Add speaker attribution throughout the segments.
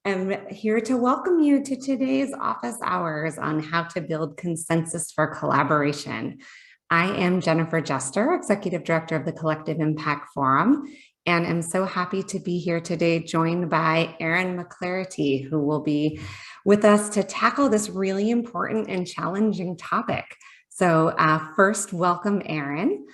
Speaker 1: am here to welcome you to today's office hours on how to build consensus for collaboration. I am Jennifer Jester, Executive Director of the Collective Impact Forum, and I'm so happy to be here today, joined by Erin McClarty, who will be with us to tackle this really important and challenging topic. So first, welcome, Erin.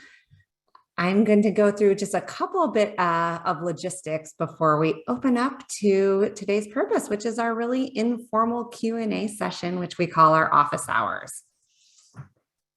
Speaker 1: I'm going to go through just a couple bit of logistics before we open up to today's purpose, which is our really informal Q&A session, which we call our office hours.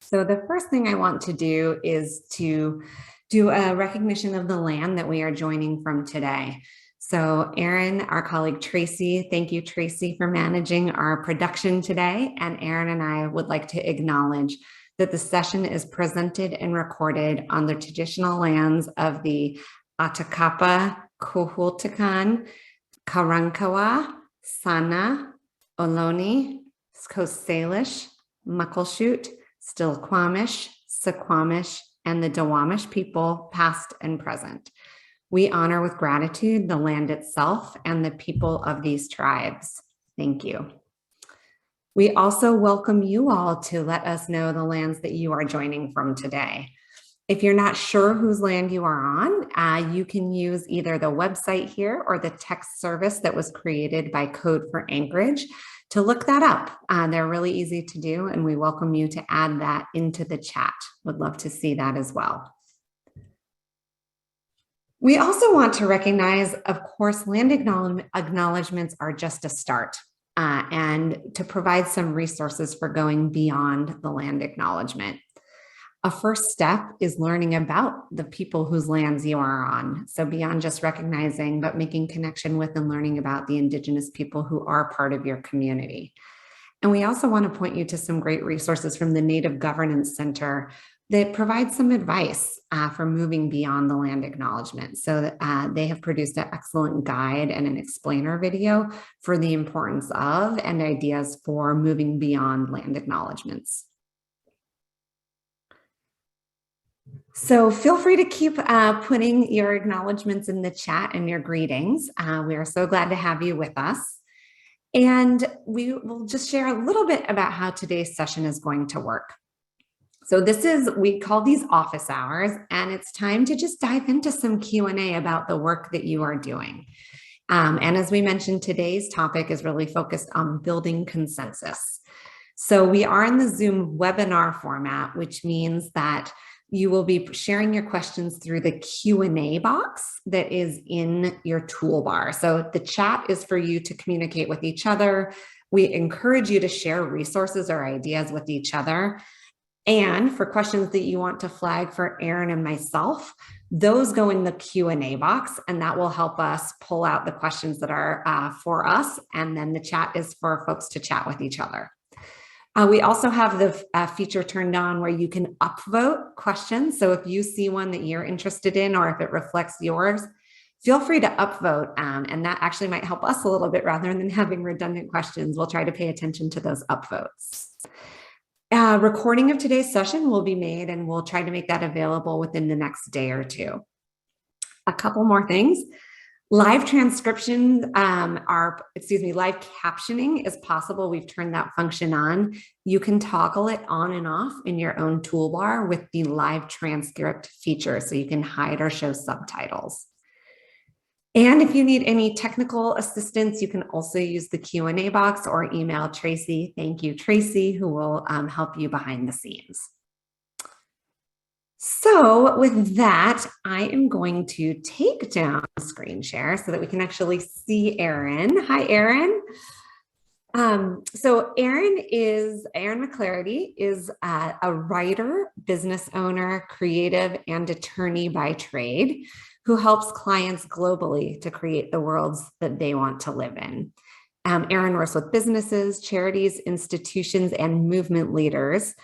Speaker 1: So the first thing I want to do is to do a recognition of the land that we are joining from today. So Erin, our colleague Tracy, thank you, Tracy, for managing our production today. And Erin and I would like to acknowledge that the session is presented and recorded on the traditional lands of the Atacapa, Cohultacan, Karankawa, Sana, Ohlone, Coast Salish, Muckleshoot, Still-Quamish, Suquamish, and the Duwamish people, past and present. We honor with gratitude the land itself and the people of these tribes. Thank you. We also welcome you all to let us know the lands that you are joining from today. If you're not sure whose land you are on, you can use either the website here or the text service that was created by Code for Anchorage to look that up. They're really easy to do, and we welcome you to add that into the chat. Would love to see that as well. We also want to recognize, of course, land acknowledgements are just a start. And to provide some resources for going beyond the land acknowledgement. A first step is learning about the people whose lands you are on. So beyond just recognizing, but making connection with and learning about the Indigenous people who are part of your community. And we also want to point you to some great resources from the Native Governance Center that provide some advice for moving beyond the land acknowledgement. So they have produced an excellent guide and an explainer video for the importance of and ideas for moving beyond land acknowledgements. So feel free to keep putting your acknowledgements in the chat and your greetings. We are so glad to have you with us. And we will just share a little bit about how today's session is going to work. So we call these office hours, and it's time to just dive into some Q&A about the work that you are doing. And as we mentioned, today's topic is really focused on building consensus. So we are in the Zoom webinar format, which means that you will be sharing your questions through the Q&A box that is in your toolbar. So the chat is for you to communicate with each other. We encourage you to share resources or ideas with each other. And for questions that you want to flag for Erin and myself, those go in the Q&A box, and that will help us pull out the questions that are for us. And then the chat is for folks to chat with each other. We also have the feature turned on where you can upvote questions. So if you see one that you're interested in, or if it reflects yours, feel free to upvote. And that actually might help us a little bit rather than having redundant questions. We'll try to pay attention to those upvotes. Recording of today's session will be made, and we'll try to make that available within the next day or two. A couple more things. Live transcription, live captioning is possible. We've turned that function on. You can toggle it on and off in your own toolbar with the live transcript feature, so you can hide or show subtitles. And if you need any technical assistance, you can also use the Q&A box or email Tracy. Thank you, Tracy, who will help you behind the scenes. So with that, I am going to take down screen share so that we can actually see Erin. Hi, Erin. So Erin McClarty is a writer, business owner, creative, and attorney by trade, who helps clients globally to create the worlds that they want to live in. Erin works with businesses, charities, institutions, and movement leaders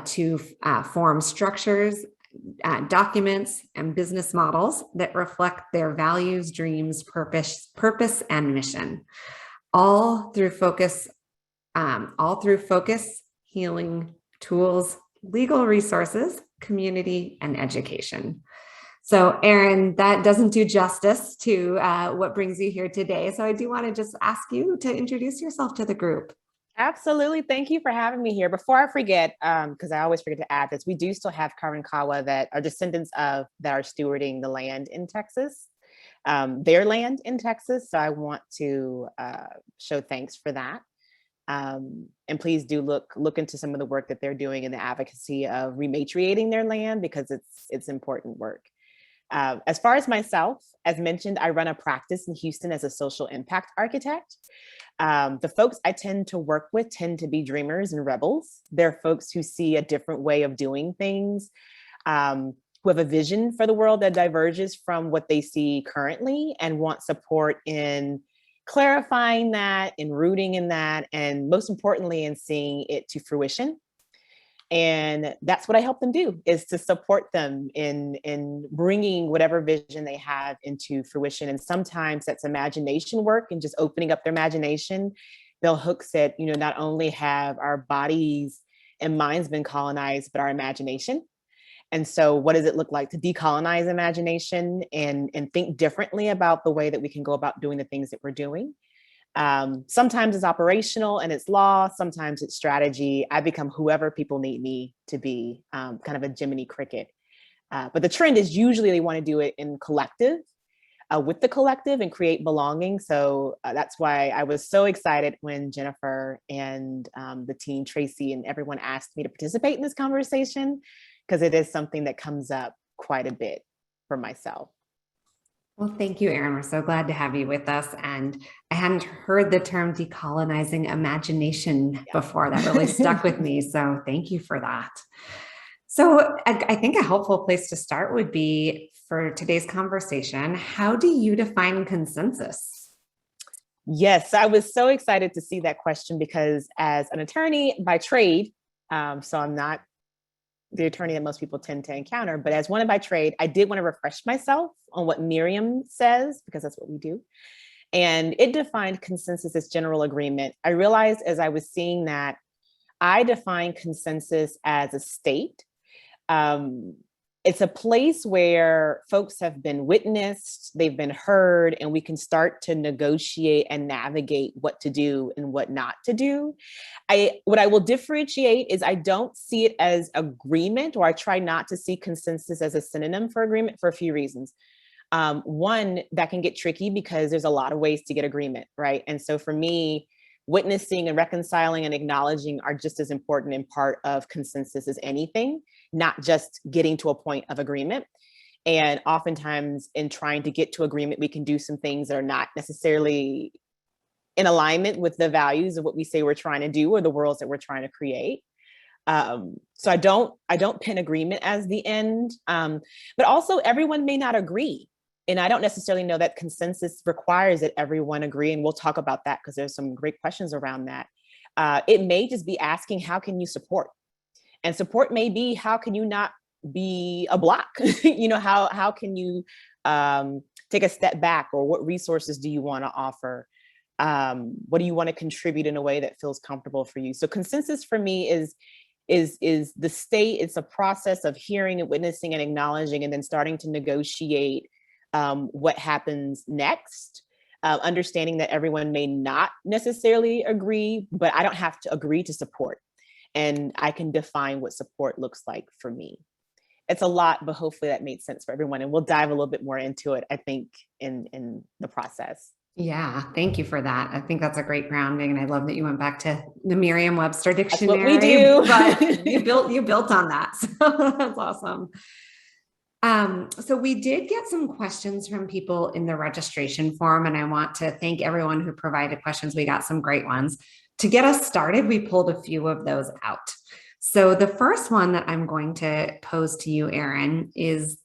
Speaker 1: to form structures, documents, and business models that reflect their values, dreams, purpose, and mission, all through focus, healing tools, legal resources, community, and education. So Erin, that doesn't do justice to what brings you here today. So I do want to just ask you to introduce yourself to the group.
Speaker 2: Absolutely. Thank you for having me here. Before I forget, because I always forget to add this, we do still have Karankawa that are descendants of that are stewarding the land in Texas, their land in Texas. So I want to show thanks for that. And please do look into some of the work that they're doing in the advocacy of rematriating their land, because it's important work. As far as myself, as mentioned, I run a practice in Houston as a social impact architect. The folks I tend to work with tend to be dreamers and rebels. They're folks who see a different way of doing things, who have a vision for the world that diverges from what they see currently and want support in clarifying that, in rooting in that, and most importantly, in seeing it to fruition. And that's what I help them do, is to support them in bringing whatever vision they have into fruition. And sometimes that's imagination work and just opening up their imagination. Bell Hooks said, not only have our bodies and minds been colonized, but our imagination. And so what does it look like to decolonize imagination and think differently about the way that we can go about doing the things that we're doing? Sometimes it's operational and it's law, sometimes it's strategy. I become whoever people need me to be, kind of a Jiminy Cricket. But the trend is usually they want to do it in collective, with the collective, and create belonging. So that's why I was so excited when Jennifer and the team, Tracy, and everyone asked me to participate in this conversation, because it is something that comes up quite a bit for myself.
Speaker 1: Well, thank you, Erin. We're so glad to have you with us. And I hadn't heard the term decolonizing imagination before. That really stuck with me. So thank you for that. So I think a helpful place to start would be, for today's conversation, how do you define consensus?
Speaker 2: Yes, I was so excited to see that question, because as an attorney by trade, so I'm not the attorney that most people tend to encounter, but as one by trade, I did want to refresh myself on what Miriam says, because that's what we do. And it defined consensus as general agreement. I realized as I was seeing that, I define consensus as a state. It's a place where folks have been witnessed, they've been heard, and we can start to negotiate and navigate what to do and what not to do. What I will differentiate is I don't see it as agreement, or I try not to see consensus as a synonym for agreement, for a few reasons. One, that can get tricky because there's a lot of ways to get agreement, right? And so for me, witnessing and reconciling and acknowledging are just as important in part of consensus as anything, not just getting to a point of agreement. And oftentimes in trying to get to agreement, we can do some things that are not necessarily in alignment with the values of what we say we're trying to do, or the worlds that we're trying to create. So I don't pin agreement as the end, but also everyone may not agree. And I don't necessarily know that consensus requires that everyone agree. And we'll talk about that, because there's some great questions around that. It may just be asking, how can you support? And support may be, how can you not be a block? How can you take a step back, or what resources do you want to offer? What do you want to contribute in a way that feels comfortable for you? So consensus for me is the state. It's a process of hearing and witnessing and acknowledging, and then starting to negotiate what happens next. Understanding that everyone may not necessarily agree, but I don't have to agree to support. And I can define what support looks like for me. It's a lot, but hopefully that made sense for everyone. And we'll dive a little bit more into it, I think, in the process.
Speaker 1: Yeah, thank you for that. I think that's a great grounding. And I love that you went back to the Merriam-Webster dictionary.
Speaker 2: That's what we do.
Speaker 1: But you built on that. So that's awesome. So we did get some questions from people in the registration form, and I want to thank everyone who provided questions. We got some great ones. To get us started, we pulled a few of those out. So the first one that I'm going to pose to you, Erin, is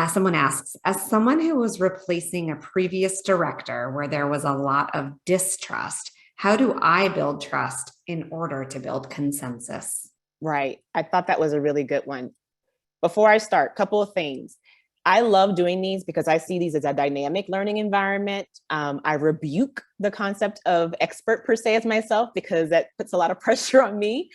Speaker 1: someone asks, as someone who was replacing a previous director where there was a lot of distrust, how do I build trust in order to build consensus?
Speaker 2: Right. I thought that was a really good one. Before I start, a couple of things. I love doing these because I see these as a dynamic learning environment. I rebuke the concept of expert per se as myself, because that puts a lot of pressure on me,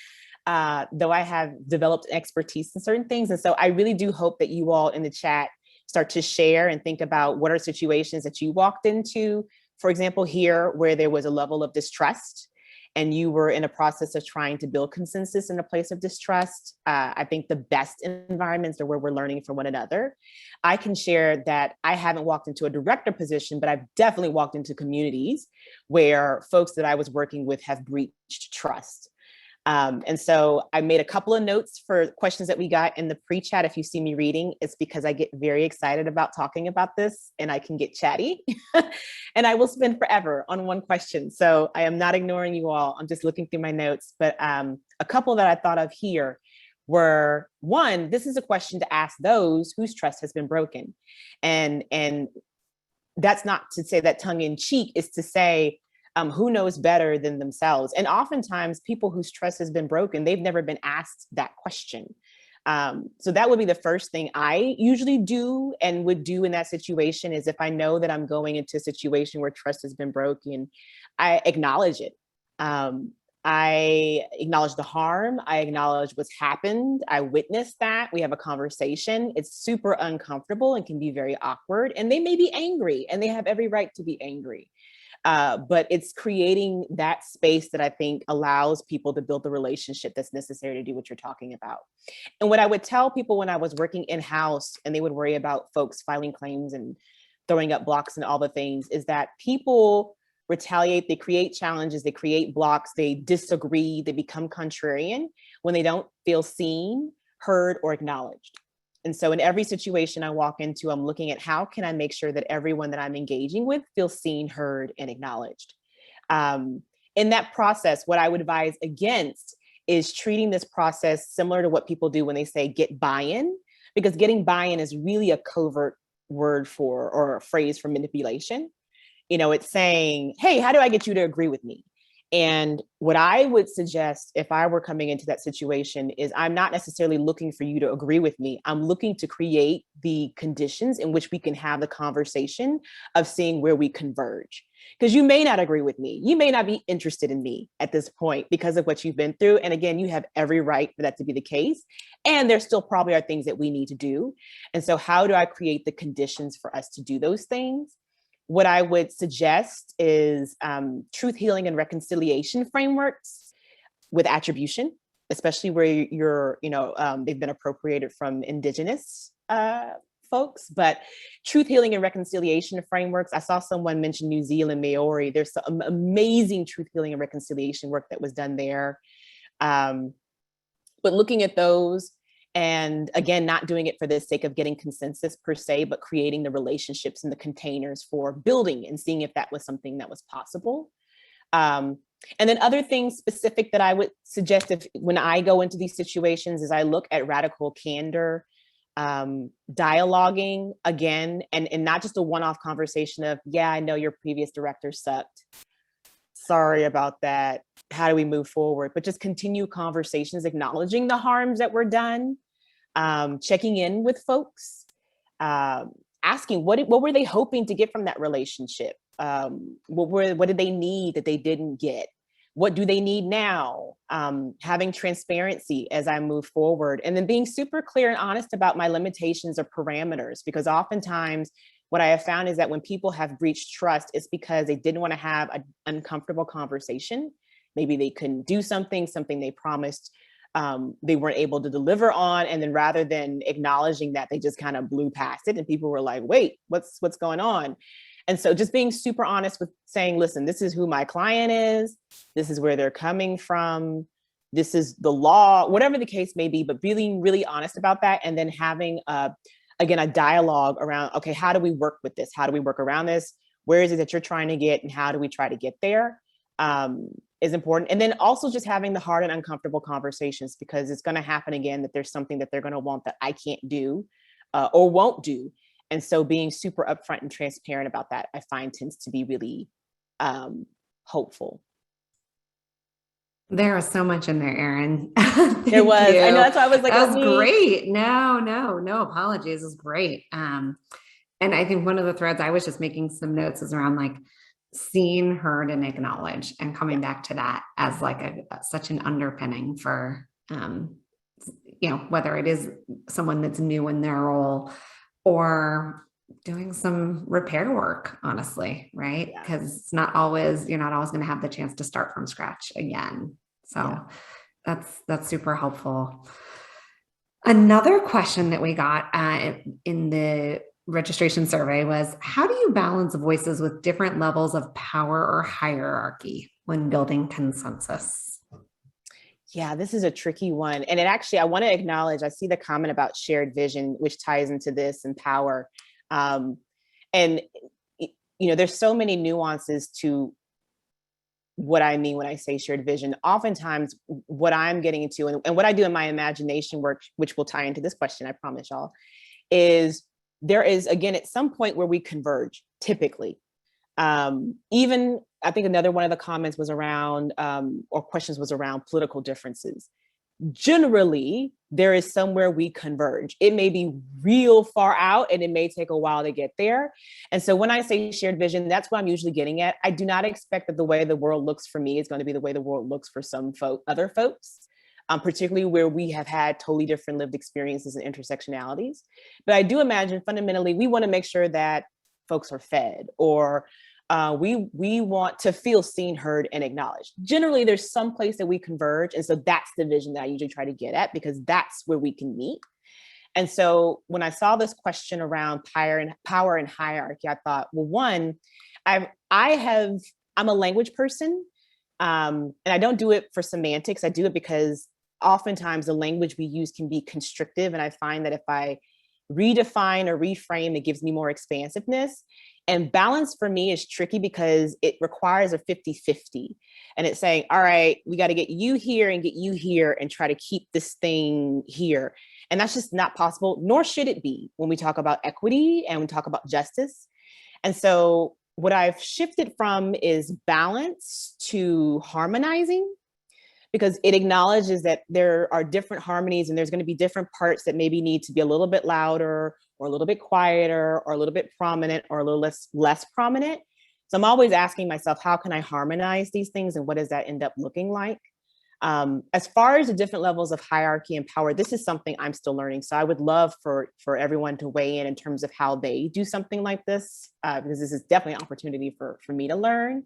Speaker 2: though I have developed expertise in certain things. And so I really do hope that you all in the chat start to share and think about what are situations that you walked into, for example, here, where there was a level of distrust and you were in a process of trying to build consensus in a place of distrust. I think the best environments are where we're learning from one another. I can share that I haven't walked into a director position, but I've definitely walked into communities where folks that I was working with have breached trust. And so I made a couple of notes for questions that we got in the pre-chat. If you see me reading, it's because I get very excited about talking about this and I can get chatty and I will spend forever on one question. So I am not ignoring you all. I'm just looking through my notes, but a couple that I thought of here were, one, this is a question to ask those whose trust has been broken. And that's not to say that tongue in cheek, is to say, who knows better than themselves? And oftentimes people whose trust has been broken, they've never been asked that question. So that would be the first thing I usually do and would do in that situation, is if I know that I'm going into a situation where trust has been broken, I acknowledge it. I acknowledge the harm. I acknowledge what's happened. I witnessed that. We have a conversation. It's super uncomfortable and can be very awkward. And they may be angry and they have every right to be angry. But it's creating that space that I think allows people to build the relationship that's necessary to do what you're talking about. And what I would tell people when I was working in-house and they would worry about folks filing claims and throwing up blocks and all the things, is that people retaliate, they create challenges, they create blocks, they disagree, they become contrarian when they don't feel seen, heard, or acknowledged. And so in every situation I walk into, I'm looking at how can I make sure that everyone that I'm engaging with feels seen, heard, and acknowledged. In that process, what I would advise against is treating this process similar to what people do when they say get buy-in, because getting buy-in is really a covert word for, or a phrase for manipulation. You know, it's saying, hey, how do I get you to agree with me? And what I would suggest if I were coming into that situation is I'm not necessarily looking for you to agree with me. I'm looking to create the conditions in which we can have the conversation of seeing where we converge. Because you may not agree with me. You may not be interested in me at this point because of what you've been through. And again, you have every right for that to be the case. And there still probably are things that we need to do. And so how do I create the conditions for us to do those things? What I would suggest is truth, healing, and reconciliation frameworks with attribution, especially where you're, they've been appropriated from Indigenous folks, but truth, healing, and reconciliation frameworks. I saw someone mention New Zealand Maori. There's some amazing truth, healing, and reconciliation work that was done there. But looking at those, and again, not doing it for the sake of getting consensus per se, but creating the relationships and the containers for building and seeing if that was something that was possible. And then other things specific that I would suggest when I go into these situations is I look at radical candor, dialoguing again, and not just a one-off conversation of, yeah, I know your previous director sucked. Sorry about that. How do we move forward? But just continue conversations, acknowledging the harms that were done, checking in with folks, asking what were they hoping to get from that relationship? What did they need that they didn't get? What do they need now? Having transparency as I move forward, and then being super clear and honest about my limitations or parameters, because oftentimes what I have found is that when people have breached trust, it's because they didn't want to have an uncomfortable conversation. Maybe they couldn't do something they promised they weren't able to deliver on. And then rather than acknowledging that, they just kind of blew past it. And people were like, wait, what's going on? And so just being super honest with saying, listen, this is who my client is. This is where they're coming from. This is the law, whatever the case may be, but being really honest about that. And then having, again, a dialogue around, okay, how do we work with this? How do we work around this? Where is it that you're trying to get, and how do we try to get there? Is important. And then also just having the hard and uncomfortable conversations, because it's going to happen again, that there's something that they're going to want that I can't do or won't do. And so being super upfront and transparent about that, I find tends to be really hopeful.
Speaker 1: There was so much in there, Erin.
Speaker 2: There was. I know, that's why I was like,
Speaker 1: that was great. No apologies. It was great. And I think one of the threads I was just making some notes is around like seen, heard, and acknowledged, and coming back to that as like such an underpinning for, whether it is someone that's new in their role or doing some repair work, honestly, right?
Speaker 2: Yeah.
Speaker 1: Because you're not always going to have the chance to start from scratch again. So
Speaker 2: Yeah.
Speaker 1: that's super helpful. Another question that we got in the registration survey was, how do you balance voices with different levels of power or hierarchy when building consensus?
Speaker 2: Yeah, this is a tricky one. And it actually, I want to acknowledge, I see the comment about shared vision, which ties into this and power. Um, and, there's so many nuances to what I mean when I say shared vision. Oftentimes, what I'm getting into and what I do in my imagination work, which will tie into this question, I promise y'all, is there is, again, at some point where we converge, typically. Even I think another one of the comments was around, or questions was around political differences. Generally, there is somewhere we converge. It may be real far out and it may take a while to get there. And so when I say shared vision, that's what I'm usually getting at. I do not expect that the way the world looks for me is going to be the way the world looks for some other folks. Particularly where we have had totally different lived experiences and intersectionalities. But I do imagine fundamentally, we want to make sure that folks are fed, or we want to feel seen, heard, and acknowledged. Generally, there's some place that we converge. And so that's the vision that I usually try to get at, because that's where we can meet. And so when I saw this question around power and hierarchy, I thought, well, one, I'm a language person. And I don't do it for semantics. I do it because oftentimes the language we use can be constrictive. And I find that if I redefine or reframe, it gives me more expansiveness. And balance for me is tricky because it requires a 50-50. And it's saying, all right, we got to get you here and get you here and try to keep this thing here. And that's just not possible, nor should it be when we talk about equity and we talk about justice. And so what I've shifted from is balance to harmonizing, because it acknowledges that there are different harmonies and there's going to be different parts that maybe need to be a little bit louder or a little bit quieter or a little bit prominent or a little less prominent. So I'm always asking myself, how can I harmonize these things and what does that end up looking like? As far as the different levels of hierarchy and power, this is something I'm still learning. So I would love for everyone to weigh in terms of how they do something like this, because this is definitely an opportunity for me to learn.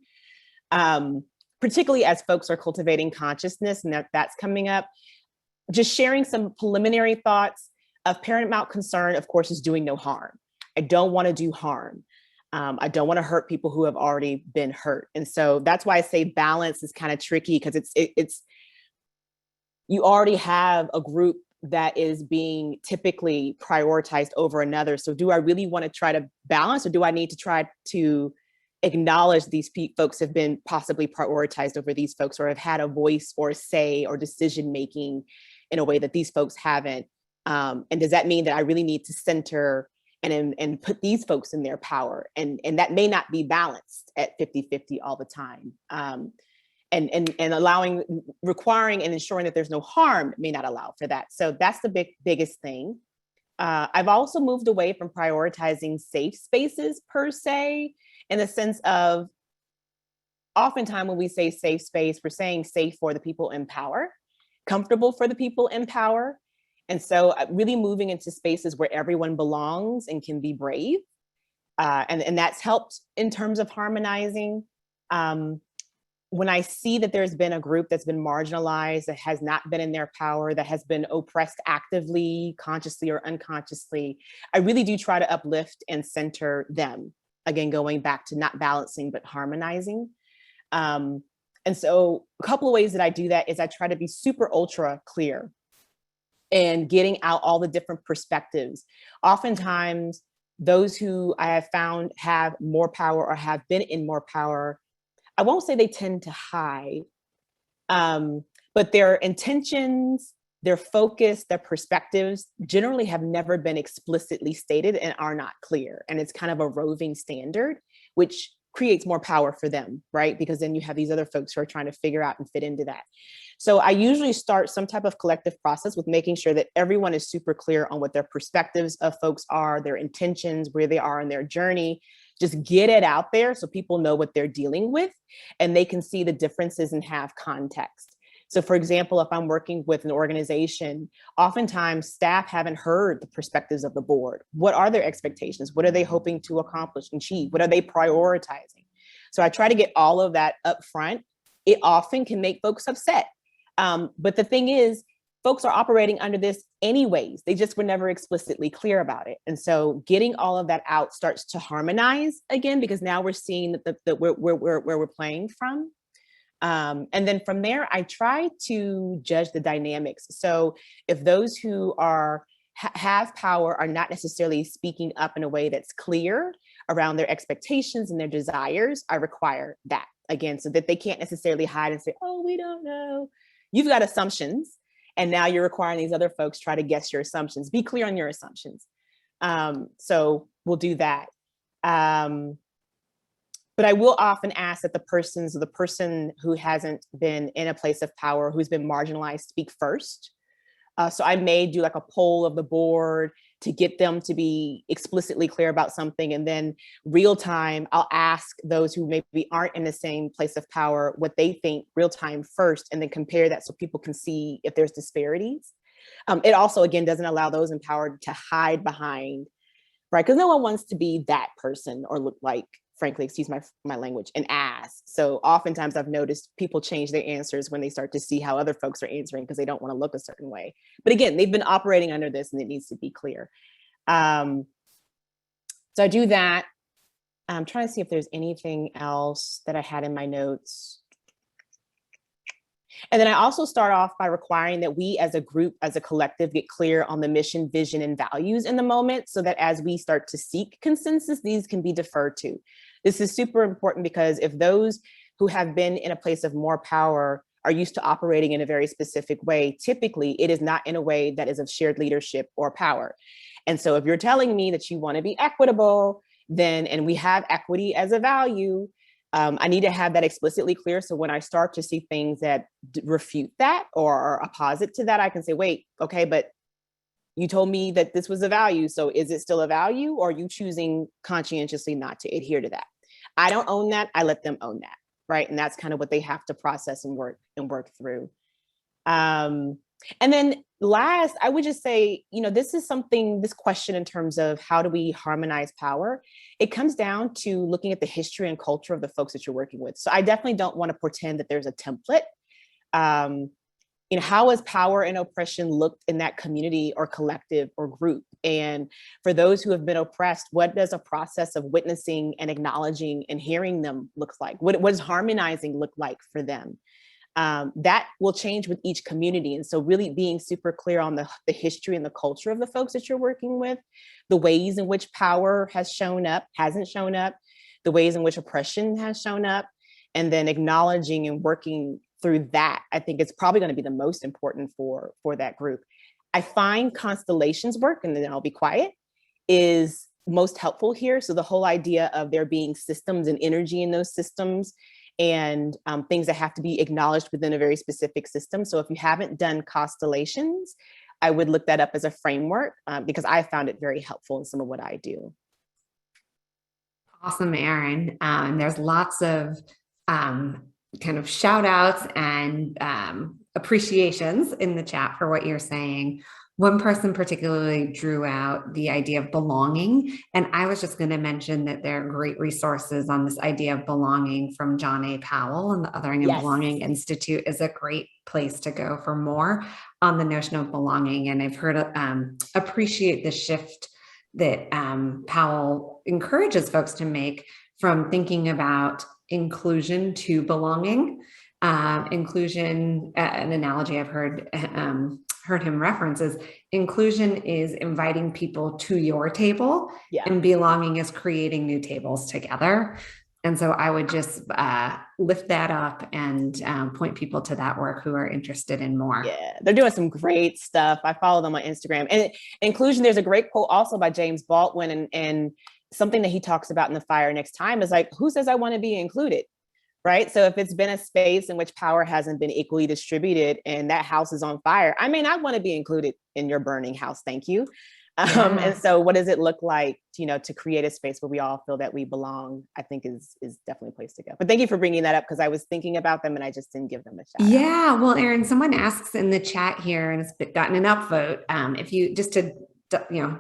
Speaker 2: Particularly as folks are cultivating consciousness and that's coming up, just sharing some preliminary thoughts of paramount concern, of course, is doing no harm. I don't want to do harm. I don't want to hurt people who have already been hurt. And so that's why I say balance is kind of tricky, because it's you already have a group that is being typically prioritized over another. So do I really want to try to balance, or do I need to try to acknowledge these folks have been possibly prioritized over these folks, or have had a voice or say or decision making in a way that these folks haven't? And does that mean that I really need to center and put these folks in their power? And that may not be balanced at 50-50 all the time. And requiring and ensuring that there's no harm may not allow for that. So that's the biggest thing. I've also moved away from prioritizing safe spaces per se, in the sense of, oftentimes when we say safe space, we're saying safe for the people in power, comfortable for the people in power. And so really moving into spaces where everyone belongs and can be brave. And that's helped in terms of harmonizing. When I see that there's been a group that's been marginalized, that has not been in their power, that has been oppressed actively, consciously or unconsciously, I really do try to uplift and center them. Again, going back to not balancing, but harmonizing. And so a couple of ways that I do that is I try to be super ultra clear and getting out all the different perspectives. Oftentimes, those who I have found have more power or have been in more power, I won't say they tend to hide, but their intentions, their focus, their perspectives generally have never been explicitly stated and are not clear. And it's kind of a roving standard, which creates more power for them, right? Because then you have these other folks who are trying to figure out and fit into that. So I usually start some type of collective process with making sure that everyone is super clear on what their perspectives of folks are, their intentions, where they are in their journey. Just get it out there so people know what they're dealing with and they can see the differences and have context. So for example, if I'm working with an organization, oftentimes staff haven't heard the perspectives of the board. What are their expectations? What are they hoping to accomplish and achieve? What are they prioritizing? So I try to get all of that up front. It often can make folks upset. But the thing is, folks are operating under this anyways. They just were never explicitly clear about it. And so getting all of that out starts to harmonize again, because now we're seeing that where we're playing from. And then from there, I try to judge the dynamics. So if those who have power are not necessarily speaking up in a way that's clear around their expectations and their desires, I require that again, so that they can't necessarily hide and say, oh, we don't know. You've got assumptions. And now you're requiring these other folks try to guess your assumptions. Be clear on your assumptions. So we'll do that. But I will often ask that the person who hasn't been in a place of power, who's been marginalized, speak first. So I may do like a poll of the board to get them to be explicitly clear about something. And then real time, I'll ask those who maybe aren't in the same place of power what they think real time first, and then compare that so people can see if there's disparities. It also, again, doesn't allow those empowered to hide behind, right? Because no one wants to be that person or look like, frankly, excuse my language, an ass. So oftentimes I've noticed people change their answers when they start to see how other folks are answering because they don't want to look a certain way. But again, they've been operating under this and it needs to be clear. So I do that. I'm trying to see if there's anything else that I had in my notes. And then I also start off by requiring that we as a group, as a collective, get clear on the mission, vision, and values in the moment, so that as we start to seek consensus, these can be deferred to. This is super important because if those who have been in a place of more power are used to operating in a very specific way, typically it is not in a way that is of shared leadership or power. And so if you're telling me that you want to be equitable, then, and we have equity as a value, I need to have that explicitly clear. So when I start to see things that refute that or are opposite to that, I can say, wait, okay, but you told me that this was a value. So is it still a value, or are you choosing conscientiously not to adhere to that? I don't own that. I let them own that. Right. And that's kind of what they have to process and work through. And then last, I would just say, this is something, this question in terms of how do we harmonize power, it comes down to looking at the history and culture of the folks that you're working with. So I definitely don't want to pretend that there's a template. How has power and oppression looked in that community or collective or group? And for those who have been oppressed, what does a process of witnessing and acknowledging and hearing them look like? What does harmonizing look like for them? That will change with each community. And so really being super clear on the history and the culture of the folks that you're working with, the ways in which power has shown up, hasn't shown up, the ways in which oppression has shown up, and then acknowledging and working through that, I think it's probably going to be the most important for that group. I find constellations work, and then I'll be quiet, is most helpful here. So the whole idea of there being systems and energy in those systems, and things that have to be acknowledged within a very specific system. So if you haven't done constellations, I would look that up as a framework because I found it very helpful in some of what I do.
Speaker 1: Awesome, Erin. There's lots of kind of shout outs and appreciations in the chat for what you're saying. One person particularly drew out the idea of belonging. And I was just going to mention that there are great resources on this idea of belonging from John A. Powell, and the Othering and Belonging Institute is a great place to go for more on the notion of belonging. And I've heard appreciate the shift that Powell encourages folks to make from thinking about inclusion to belonging. Inclusion, an analogy I've heard him reference is inclusion is inviting people to your table, and belonging is creating new tables together. And so I would just lift that up and point people to that work who are interested in more.
Speaker 2: Yeah, they're doing some great stuff. I follow them on Instagram. And inclusion, there's a great quote also by James Baldwin, and something that he talks about in The Fire Next Time is like, who says I want to be included? Right. So if it's been a space in which power hasn't been equally distributed and that house is on fire, I may not want to be included in your burning house. Thank you. And so what does it look like, to create a space where we all feel that we belong, I think is definitely a place to go. But thank you for bringing that up, because I was thinking about them and I just didn't give them a shout out.
Speaker 1: Yeah, well, Erin, someone asks in the chat here, and it's gotten an upvote. If you just to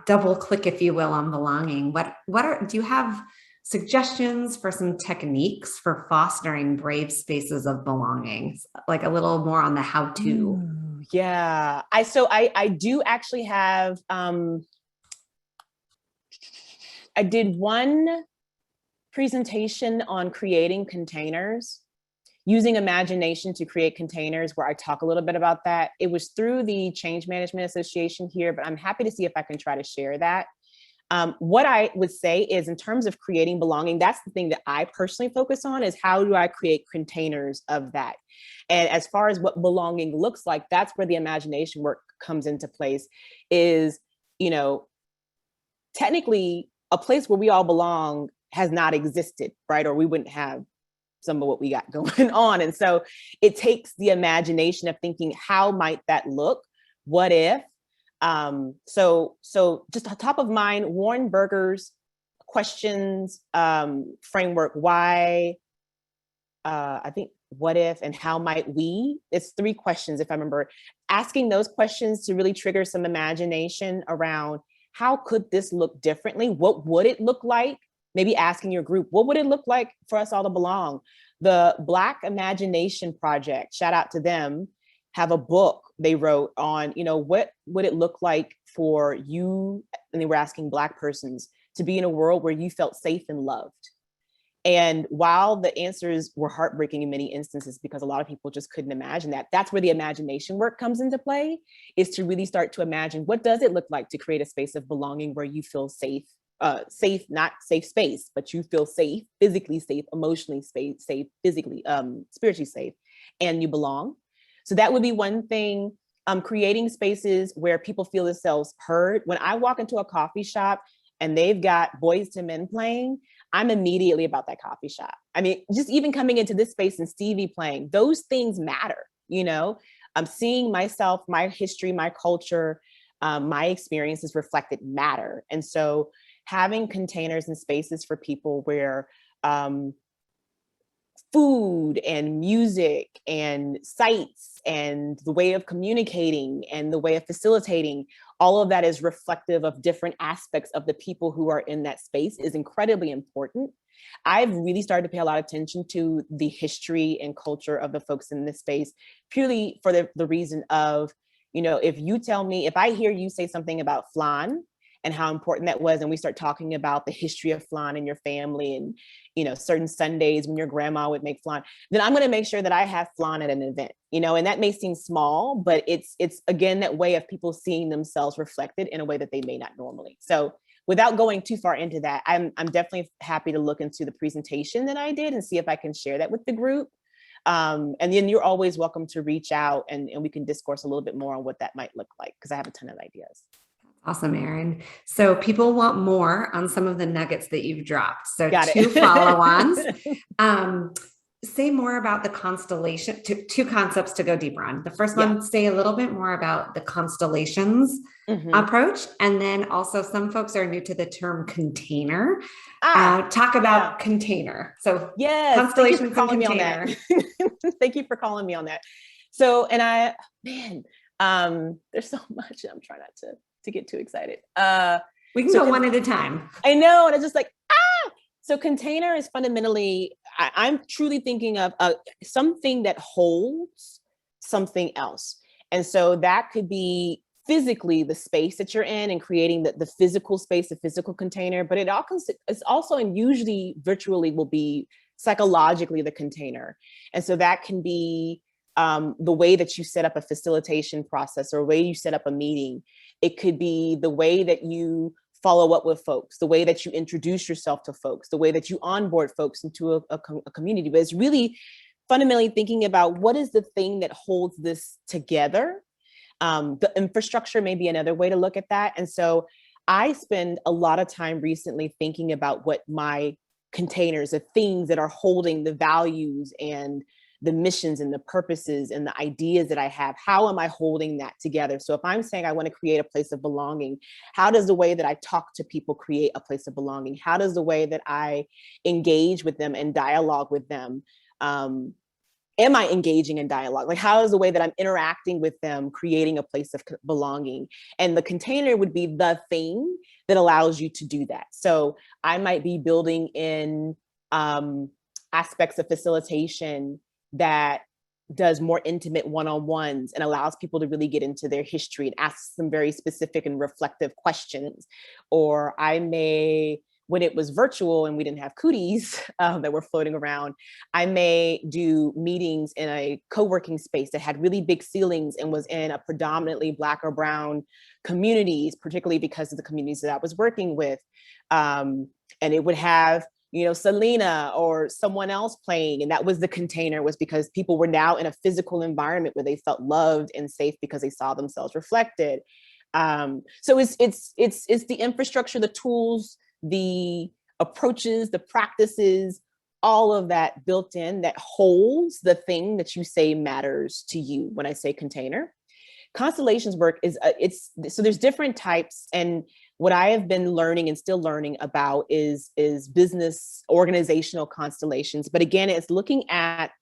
Speaker 1: double click, if you will, on belonging, do you have suggestions for some techniques for fostering brave spaces of belonging? Like a little more on the how-to.
Speaker 2: Yeah, I do actually have. I did one presentation on creating containers, using imagination to create containers, where I talk a little bit about that. It was through the Change Management Association here, but I'm happy to see if I can try to share that. What I would say is, in terms of creating belonging, that's the thing that I personally focus on, is how do I create containers of that? And as far as what belonging looks like, that's where the imagination work comes into place. Is, technically a place where we all belong has not existed, right? Or we wouldn't have some of what we got going on. And so it takes the imagination of thinking, how might that look? What if? So just top of mind, Warren Berger's questions framework, why, I think, what if and how might we? It's 3 questions, if I remember. Asking those questions to really trigger some imagination around, how could this look differently? What would it look like? Maybe asking your group, what would it look like for us all to belong? The Black Imagination Project, shout out to them, have a book they wrote on, what would it look like for you, and they were asking Black persons, to be in a world where you felt safe and loved. And while the answers were heartbreaking in many instances, because a lot of people just couldn't imagine that, that's where the imagination work comes into play, is to really start to imagine, what does it look like to create a space of belonging where you feel safe, not safe space, but you feel safe, physically safe, emotionally safe, physically, spiritually safe, and you belong. So that would be one thing. Creating spaces where people feel themselves heard. When I walk into a coffee shop and they've got Boyz II Men playing, I'm immediately about that coffee shop. I mean, just even coming into this space and Stevie playing, those things matter, I'm seeing myself, my history, my culture, my experiences reflected matter. And so having containers and spaces for people where food and music and sights and the way of communicating and the way of facilitating, all of that is reflective of different aspects of the people who are in that space, is incredibly important. I've really started to pay a lot of attention to the history and culture of the folks in this space, purely for the reason of, if I hear you say something about flan and how important that was, and we start talking about the history of flan in your family and, certain Sundays when your grandma would make flan, then I'm going to make sure that I have flan at an event, and that may seem small, but it's again, that way of people seeing themselves reflected in a way that they may not normally. So without going too far into that, I'm definitely happy to look into the presentation that I did and see if I can share that with the group. And then you're always welcome to reach out and we can discourse a little bit more on what that might look like, because I have a ton of ideas.
Speaker 1: Awesome, Erin. So people want more on some of the nuggets that you've dropped. So
Speaker 2: Got it.
Speaker 1: 2 follow-ons. Say more about the constellation, 2 concepts to go deeper on. The first one, say a little bit more about the constellations approach. And then also, some folks are new to the term container. Talk about container. So constellations and container.
Speaker 2: Thank you for calling me on that. So, and there's so much. I'm trying not to get too excited.
Speaker 1: We can go one at a time.
Speaker 2: I know. And it's just like, so container is fundamentally, I'm truly thinking of something that holds something else. And so that could be physically the space that you're in and creating the physical space, the physical container, but it's also, and usually virtually, will be psychologically the container. And so that can be the way that you set up a facilitation process or a way you set up a meeting. It could be the way that you follow up with folks, the way that you introduce yourself to folks, the way that you onboard folks into a community. But it's really fundamentally thinking about, what is the thing that holds this together? The infrastructure may be another way to look at that. And so I spend a lot of time recently thinking about what my containers, the things that are holding the values and the missions and the purposes and the ideas that I have, how am I holding that together? So if I'm saying I want to create a place of belonging, how does the way that I talk to people create a place of belonging? How does the way that I engage with them and dialogue with them, am I engaging in dialogue? Like, how is the way that I'm interacting with them creating a place of belonging? And the container would be the thing that allows you to do that. So I might be building in aspects of facilitation that does more intimate one-on-ones and allows people to really get into their history and ask some very specific and reflective questions. Or I may, when it was virtual and we didn't have cooties that were floating around, I may do meetings in a co-working space that had really big ceilings and was in a predominantly Black or Brown communities, particularly because of the communities that I was working with. And it would have, you know, Selena or someone else playing. And that was the container, was because people were now in a physical environment where they felt loved and safe because they saw themselves reflected. So it's the infrastructure, the tools, the approaches, the practices, all of that built in that holds the thing that you say matters to you. When I say container, constellations work is so there's different types. And what I have been learning and still learning about is business organizational constellations. But again, it's looking at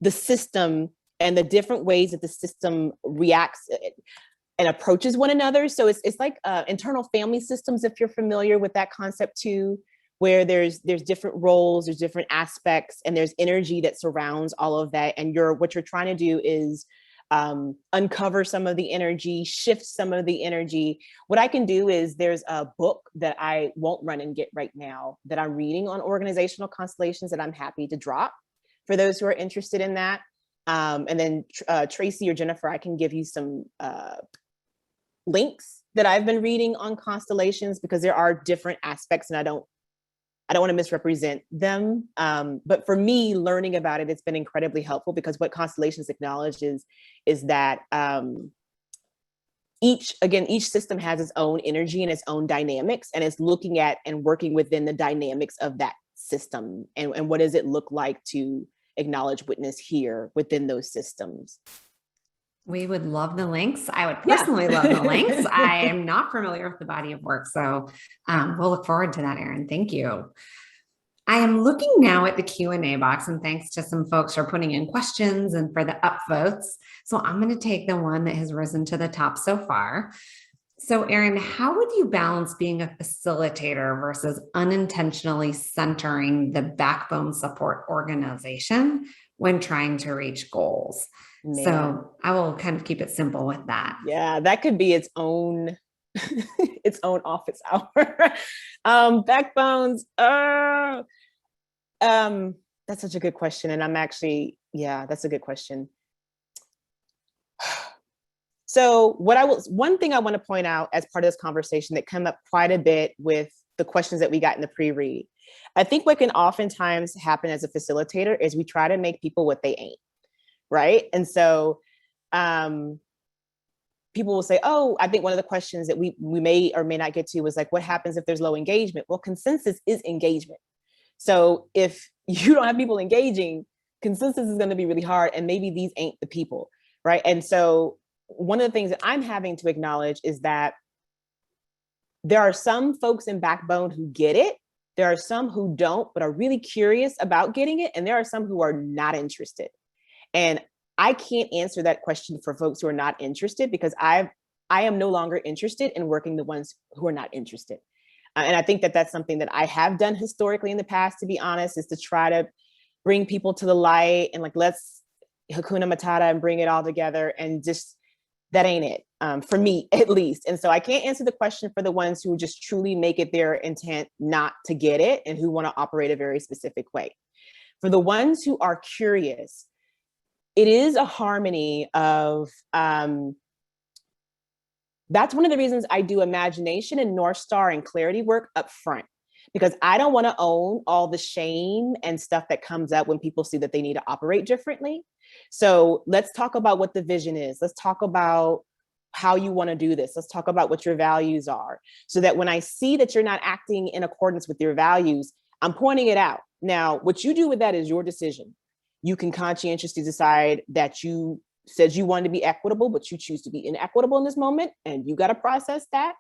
Speaker 2: the system and the different ways that the system reacts and approaches one another. So it's like internal family systems, if you're familiar with that concept too, where there's different roles, there's different aspects, and there's energy that surrounds all of that. And what you're trying to do is uncover some of the energy, shift some of the energy. What I can do is, there's a book that I won't run and get right now that I'm reading on organizational constellations that I'm happy to drop for those who are interested in that. And then Tracy or Jennifer, I can give you some links that I've been reading on constellations, because there are different aspects and I don't want to misrepresent them. But for me, learning about it, it's been incredibly helpful, because what constellations acknowledges is that each system has its own energy and its own dynamics, and it's looking at and working within the dynamics of that system. And what does it look like to acknowledge, witness, hear within those systems?
Speaker 1: We would love the links. I would personally love the links. I am not familiar with the body of work, so we'll look forward to that, Erin. Thank you. I am looking now at the Q&A box, and thanks to some folks for putting in questions and for the upvotes. So I'm going to take the one that has risen to the top so far. So Erin, how would you balance being a facilitator versus unintentionally centering the backbone support organization when trying to reach goals? Man. So I will kind of keep it simple with that.
Speaker 2: Yeah, that could be its own its own office hour. Backbones. That's such a good question. And I'm actually, yeah, that's a good question. So one thing I want to point out as part of this conversation that came up quite a bit with the questions that we got in the pre-read, I think what can oftentimes happen as a facilitator is we try to make people what they ain't. Right. And so people will say, oh, I think one of the questions that we may or may not get to was like, what happens if there's low engagement? Well, consensus is engagement. So if you don't have people engaging, consensus is going to be really hard. And maybe these ain't the people. Right. And so one of the things that I'm having to acknowledge is that there are some folks in Backbone who get it. There are some who don't, but are really curious about getting it. And there are some who are not interested. And I can't answer that question for folks who are not interested, because I am no longer interested in working the ones who are not interested. And I think that that's something that I have done historically in the past, to be honest, is to try to bring people to the light and like, let's Hakuna Matata and bring it all together. And just, that ain't it for me, at least. And so I can't answer the question for the ones who just truly make it their intent not to get it and who want to operate a very specific way. For the ones who are curious, it is a harmony of, that's one of the reasons I do imagination and North Star and clarity work up front, because I don't want to own all the shame and stuff that comes up when people see that they need to operate differently. So let's talk about what the vision is. Let's talk about how you want to do this. Let's talk about what your values are, so that when I see that you're not acting in accordance with your values, I'm pointing it out. Now, what you do with that is your decision. You can conscientiously decide that you said you wanted to be equitable, but you choose to be inequitable in this moment, and you got to process that.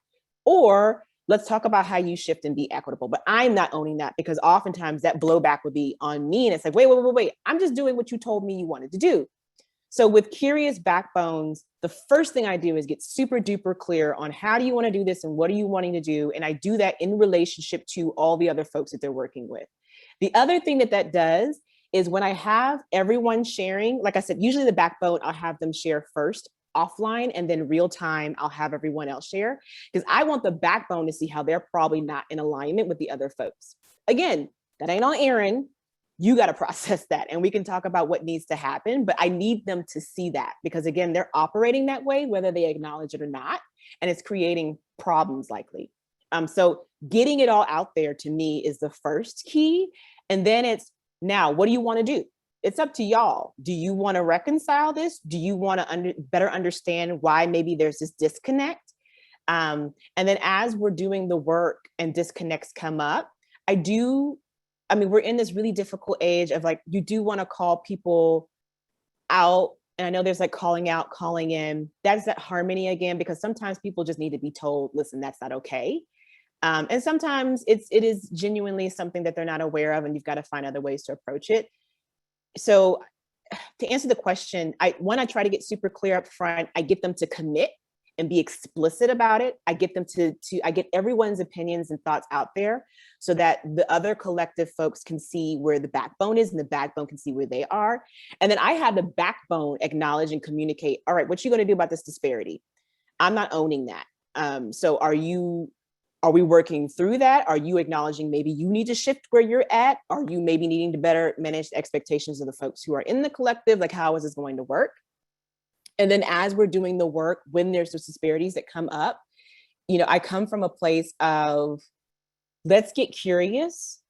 Speaker 2: Or let's talk about how you shift and be equitable. But I'm not owning that, because oftentimes that blowback would be on me. And it's like, wait. I'm just doing what you told me you wanted to do. So with curious backbones, the first thing I do is get super duper clear on how do you want to do this and what are you wanting to do? And I do that in relationship to all the other folks that they're working with. The other thing that does is when I have everyone sharing, like I said, usually the backbone, I'll have them share first offline, and then real time, I'll have everyone else share, because I want the backbone to see how they're probably not in alignment with the other folks. Again, that ain't on Erin. You got to process that, and we can talk about what needs to happen, but I need them to see that, because again, they're operating that way, whether they acknowledge it or not, and it's creating problems likely. So getting it all out there to me is the first key. And then it's, now, what do you want to do? It's up to y'all. Do you want to reconcile this? Do you want to better understand why maybe there's this disconnect? And then as we're doing the work and disconnects come up, we're in this really difficult age of like, you do want to call people out. And I know there's like calling out, calling in. That's that harmony again, because sometimes people just need to be told, listen, that's not okay. And sometimes it is genuinely something that they're not aware of, and you've got to find other ways to approach it. So to answer the question, I try to get super clear up front. I get them to commit and be explicit about it. I get them I get everyone's opinions and thoughts out there so that the other collective folks can see where the backbone is, and the backbone can see where they are. And then I have the backbone acknowledge and communicate, all right, what you going to do about this disparity? I'm not owning that. So are we working through that? Are you acknowledging maybe you need to shift where you're at? Are you maybe needing to better manage the expectations of the folks who are in the collective? Like, how is this going to work? And then as we're doing the work, when there's those disparities that come up, I come from a place of, let's get curious.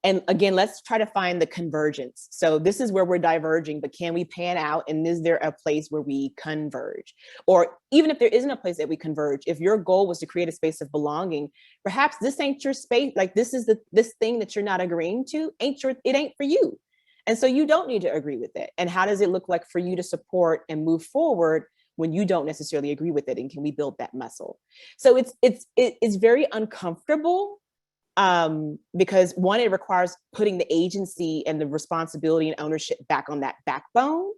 Speaker 2: And again, let's try to find the convergence. So this is where we're diverging, but can we pan out? And is there a place where we converge? Or even if there isn't a place that we converge, if your goal was to create a space of belonging, perhaps this ain't your space. Like this thing that you're not agreeing to, it ain't for you. And so you don't need to agree with it. And how does it look like for you to support and move forward when you don't necessarily agree with it? And can we build that muscle? So it's very uncomfortable. Because one, it requires putting the agency and the responsibility and ownership back on that backbone.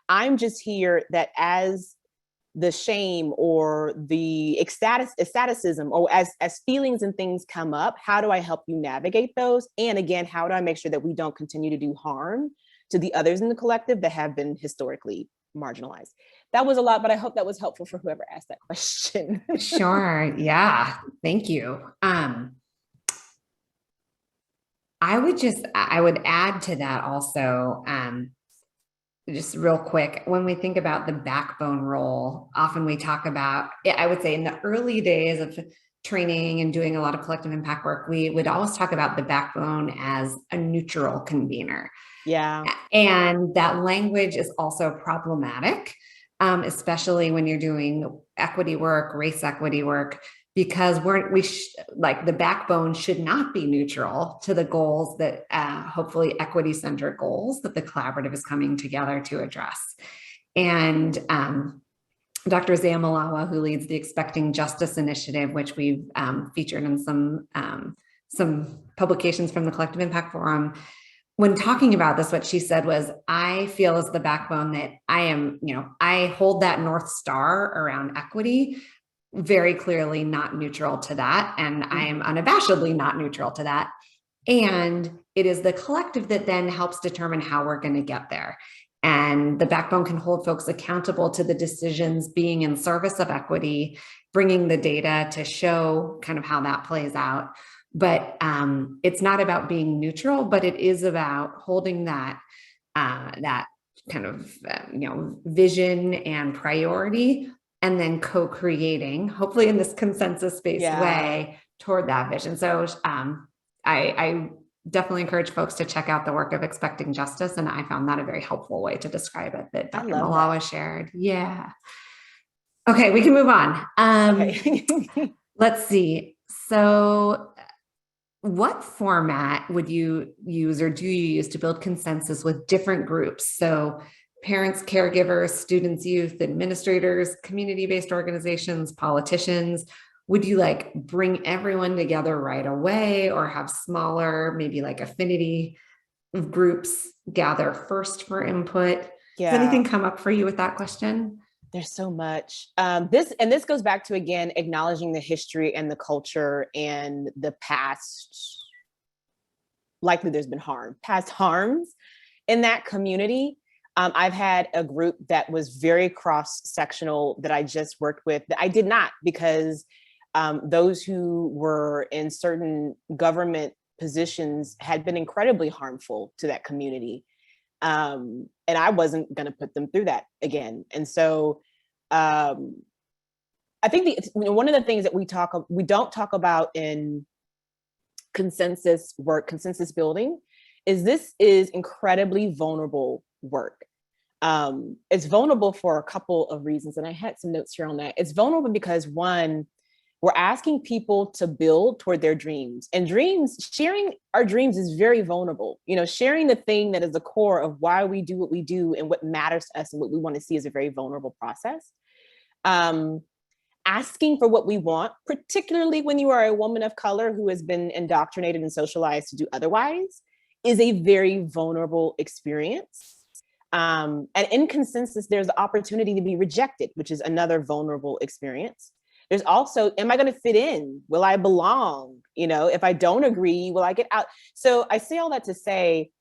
Speaker 2: I'm just here that as the shame or the ecstaticism or as feelings and things come up, how do I help you navigate those? And again, how do I make sure that we don't continue to do harm to the others in the collective that have been historically marginalized? That was a lot, but I hope that was helpful for whoever asked that question.
Speaker 1: Sure. Yeah. Thank you. I would add to that also, just real quick, when we think about the backbone role, often we talk about, I would say in the early days of training and doing a lot of collective impact work, we would always talk about the backbone as a neutral convener.
Speaker 2: Yeah.
Speaker 1: And that language is also problematic, especially when you're doing equity work, race equity work, because the backbone should not be neutral to the goals that hopefully equity-centered goals that the collaborative is coming together to address. And Dr. Zamalawa, who leads the Expecting Justice Initiative, which we've featured in some publications from the Collective Impact Forum, when talking about this, what she said was, I feel as the backbone that I hold that North Star around equity, very clearly not neutral to that. And I am unabashedly not neutral to that. And it is the collective that then helps determine how we're going to get there. And the backbone can hold folks accountable to the decisions being in service of equity, bringing the data to show kind of how that plays out. But it's not about being neutral, but it is about holding that kind of vision and priority, and then co-creating, hopefully in this consensus-based way, toward that vision. So I definitely encourage folks to check out the work of Expecting Justice, and I found that a very helpful way to describe it that Dr. Malawa shared. Yeah. Okay, we can move on. Let's see. So what format would you use or do you use to build consensus with different groups? So parents, caregivers, students, youth, administrators, community-based organizations, politicians. Would you like bring everyone together right away or have smaller, maybe like affinity groups gather first for input? Does
Speaker 2: Yeah.
Speaker 1: anything come up for you with that question?
Speaker 2: There's so much. This goes back to, again, acknowledging the history and the culture and the past. Likely there's been past harms in that community. I've had a group that was very cross-sectional that I just worked with that I did not, because those who were in certain government positions had been incredibly harmful to that community. And I wasn't going to put them through that again. And so I think one of the things that we don't talk about in consensus work, consensus building, is this is incredibly vulnerable work. It's vulnerable for a couple of reasons. And I had some notes here on that. It's vulnerable because, one, we're asking people to build toward their dreams, and sharing our dreams is very vulnerable. Sharing the thing that is the core of why we do what we do and what matters to us and what we want to see is a very vulnerable process. Asking for what we want, particularly when you are a woman of color who has been indoctrinated and socialized to do otherwise, is a very vulnerable experience. And in consensus, there's the opportunity to be rejected, which is another vulnerable experience. There's also, am I going to fit in? Will I belong? If I don't agree, will I get out? So I say all that to say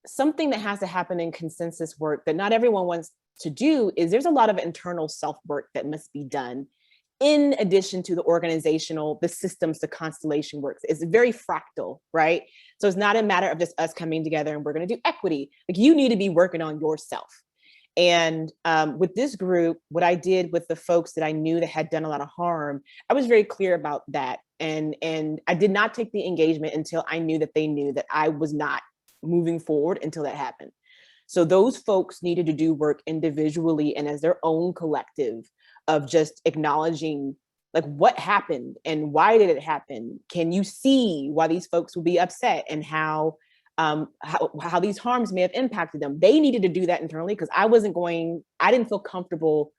Speaker 2: something that has to happen in consensus work that not everyone wants to do is there's a lot of internal self-work that must be done in addition to the systems, the constellation works. It's very fractal, right? So it's not a matter of just us coming together and we're going to do equity. Like, you need to be working on yourself. And with this group, what I did with the folks that I knew that had done a lot of harm, I was very clear about that. And I did not take the engagement until I knew that they knew that I was not moving forward until that happened. So those folks needed to do work individually and as their own collective of just acknowledging, like, what happened and why did it happen? Can you see why these folks will be upset and how these harms may have impacted them? They needed to do that internally because I didn't feel comfortable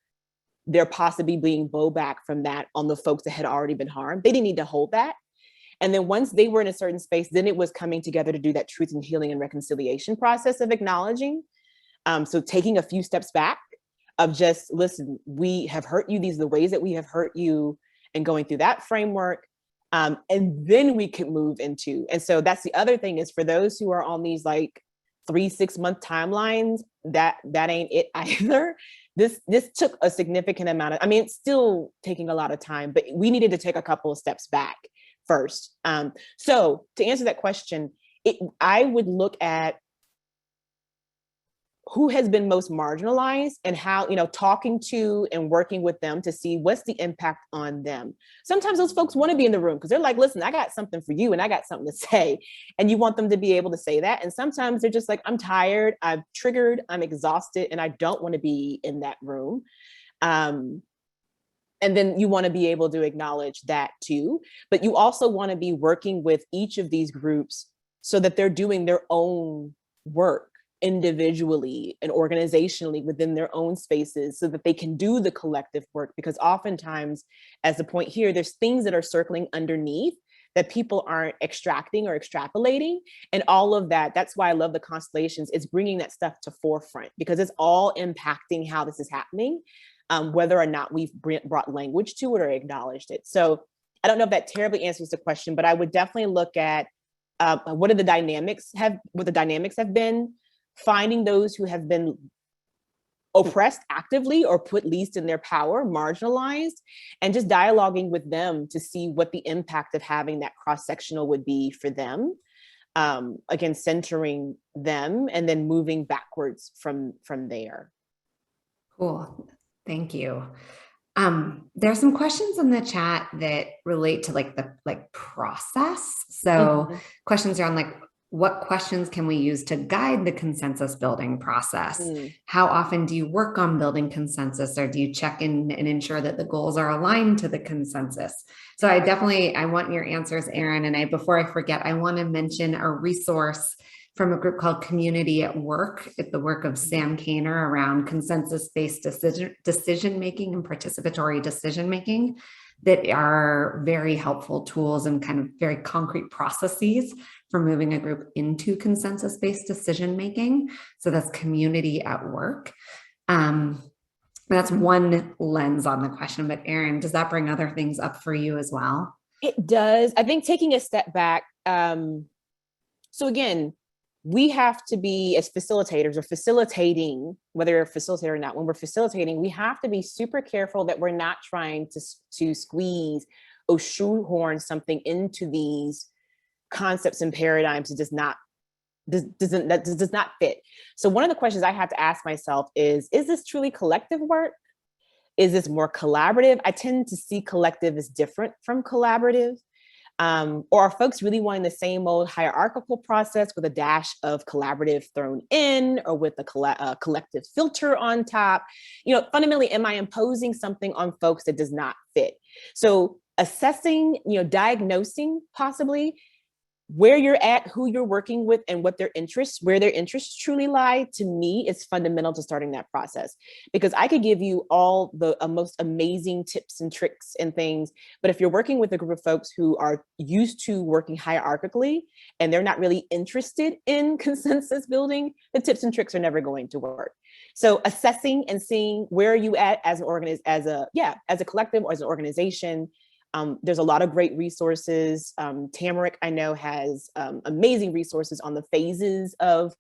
Speaker 2: there possibly being blowback from that on the folks that had already been harmed. They didn't need to hold that. And then once they were in a certain space, then it was coming together to do that truth and healing and reconciliation process of acknowledging. So taking a few steps back of just, listen, we have hurt you. These are the ways that we have hurt you, and going through that framework. And then we can move into, and so that's the other thing is for those who are on these like 3-6 month timelines, that ain't it either. This took a significant amount of, it's still taking a lot of time, but we needed to take a couple of steps back first. So to answer that question, I would look at who has been most marginalized and how, talking to and working with them to see what's the impact on them. Sometimes those folks want to be in the room because they're like, listen, I got something for you and I got something to say. And you want them to be able to say that. And sometimes they're just like, I'm tired, I'm triggered, I'm exhausted, and I don't want to be in that room. And then you want to be able to acknowledge that too. But you also want to be working with each of these groups so that they're doing their own work individually and organizationally within their own spaces so that they can do the collective work. Because oftentimes, as the point here, there's things that are circling underneath that people aren't extracting or extrapolating. And all of that, that's why I love the constellations, is bringing that stuff to forefront because it's all impacting how this is happening, whether or not we've brought language to it or acknowledged it. So I don't know if that terribly answers the question, but I would definitely look at what the dynamics have been, finding those who have been oppressed actively or put least in their power, marginalized, and just dialoguing with them to see what the impact of having that cross-sectional would be for them. Again, centering them and then moving backwards from there.
Speaker 1: Cool. Thank you. There are some questions in the chat that relate to the process. So questions around what questions can we use to guide the consensus building process?
Speaker 2: Mm.
Speaker 1: How often do you work on building consensus, or do you check in and ensure that the goals are aligned to the consensus? So I want your answers, Erin. And before I forget, I want to mention a resource from a group called Community at Work. It's the work of Sam Kaner around consensus-based decision-making and participatory decision-making that are very helpful tools and kind of very concrete processes for moving a group into consensus-based decision-making. So that's Community at Work. That's one lens on the question, but Erin, does that bring other things up for you as well?
Speaker 2: It does. I think taking a step back. So again, we have to be, as facilitators or facilitating, whether you're a facilitator or not, when we're facilitating, we have to be super careful that we're not trying to squeeze or shoehorn something into these concepts and paradigms that does not fit. So one of the questions I have to ask myself is this truly collective work? Is this more collaborative? I tend to see collective as different from collaborative. Or are folks really wanting the same old hierarchical process with a dash of collaborative thrown in, or with a collective filter on top? Fundamentally, am I imposing something on folks that does not fit? So assessing, diagnosing possibly where you're at, who you're working with, and where their interests truly lie, to me, is fundamental to starting that process. Because I could give you all the most amazing tips and tricks and things, but if you're working with a group of folks who are used to working hierarchically and they're not really interested in consensus building, the tips and tricks are never going to work. So assessing and seeing where are you at as a collective or as an organization. There's a lot of great resources. Tamarick, I know, has amazing resources on the phases of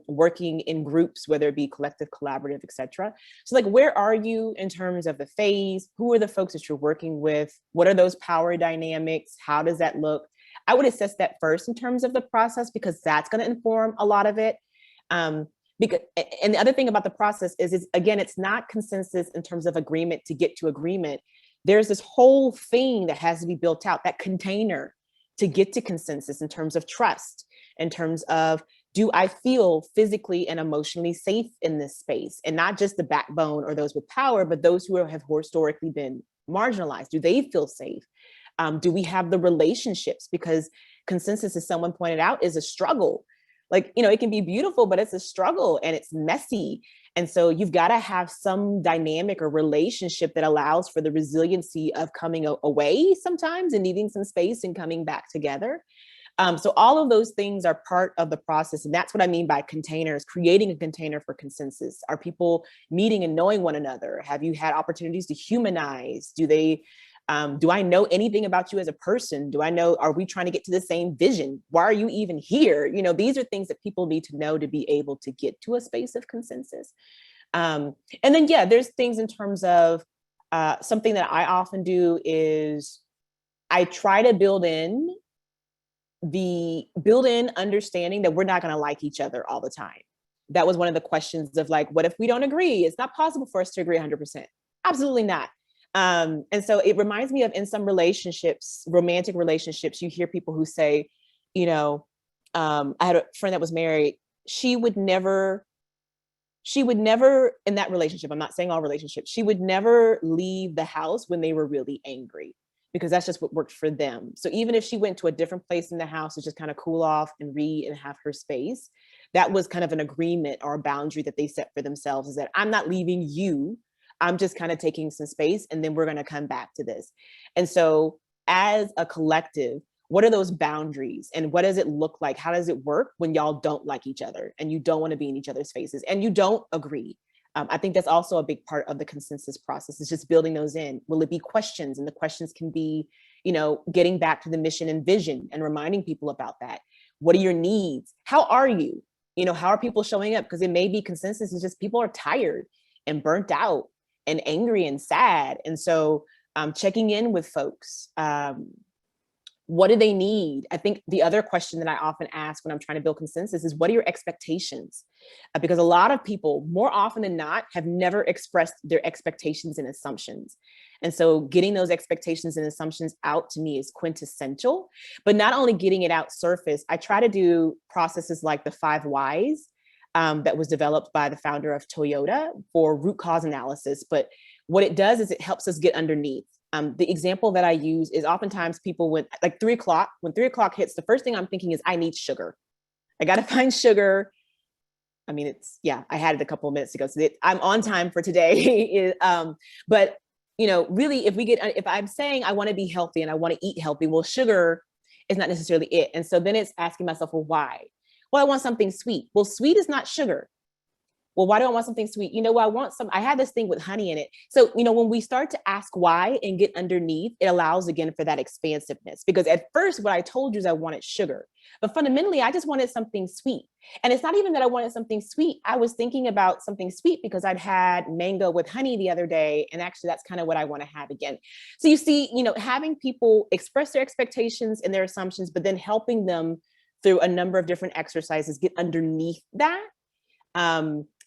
Speaker 2: working in groups, whether it be collective, collaborative, et cetera. So like, where are you in terms of the phase? Who are the folks that you're working with? What are those power dynamics? How does that look? I would assess that first in terms of the process, because that's going to inform a lot of it. And the other thing about the process is, again, it's not consensus in terms of agreement to get to agreement. There's this whole thing that has to be built out, that container to get to consensus, in terms of trust, in terms of, do I feel physically and emotionally safe in this space? And not just the backbone or those with power, but those who have historically been marginalized. Do they feel safe? Do we have the relationships? Because consensus, as someone pointed out, is a struggle. Like, it can be beautiful, but it's a struggle and it's messy. And so you've got to have some dynamic or relationship that allows for the resiliency of coming away sometimes and needing some space and coming back together. So all of those things are part of the process. And that's what I mean by containers, creating a container for consensus. Are people meeting and knowing one another? Have you had opportunities to humanize? Do I know anything about you as a person? Are we trying to get to the same vision? Why are you even here? These are things that people need to know to be able to get to a space of consensus. And then, there's things in terms of something that I often do is I try to build in understanding that we're not going to like each other all the time. That was one of the questions of, like, what if we don't agree? It's not possible for us to agree 100%. Absolutely not. And so it reminds me of, in some relationships, romantic relationships, you hear people who say, I had a friend that was married. She would never, in that relationship, I'm not saying all relationships, she would never leave the house when they were really angry, because that's just what worked for them. So even if she went to a different place in the house to just kind of cool off and read and have her space, that was kind of an agreement or a boundary that they set for themselves, is that I'm not leaving you. I'm just kind of taking some space, and then we're going to come back to this. And so as a collective, what are those boundaries, and what does it look like? How does it work when y'all don't like each other and you don't want to be in each other's faces and you don't agree? I think that's also a big part of the consensus process, is just building those in. Will it be questions? And the questions can be, getting back to the mission and vision and reminding people about that. What are your needs? How are you? How are people showing up? Because it may be consensus is just people are tired and burnt out and angry and sad. And so checking in with folks, What do they need? I think the other question that I often ask when I'm trying to build consensus is, what are your expectations? Because a lot of people, more often than not, have never expressed their expectations and assumptions. And so getting those expectations and assumptions out to me is quintessential. But not only getting it out surface, I try to do processes like the 5 whys that was developed by the founder of Toyota for root cause analysis. But what it does is it helps us get underneath. The example that I use is oftentimes people when 3 o'clock, when 3 o'clock hits, the first thing I'm thinking is I need sugar. I got to find sugar. I mean, I had it a couple of minutes ago, so I'm on time for today. But really, if I'm saying I want to be healthy and I want to eat healthy, well, sugar is not necessarily it. And so then it's asking myself, well, why? Well, I want something sweet. Well, sweet is not sugar. Well, why do I want something sweet? I had this thing with honey in it. So, when we start to ask why and get underneath, it allows again for that expansiveness. Because at first, what I told you is I wanted sugar, but fundamentally, I just wanted something sweet. And it's not even that I wanted something sweet. I was thinking about something sweet because I'd had mango with honey the other day. And actually, that's kind of what I want to have again. So you see, having people express their expectations and their assumptions, but then helping them through a number of different exercises, get underneath that.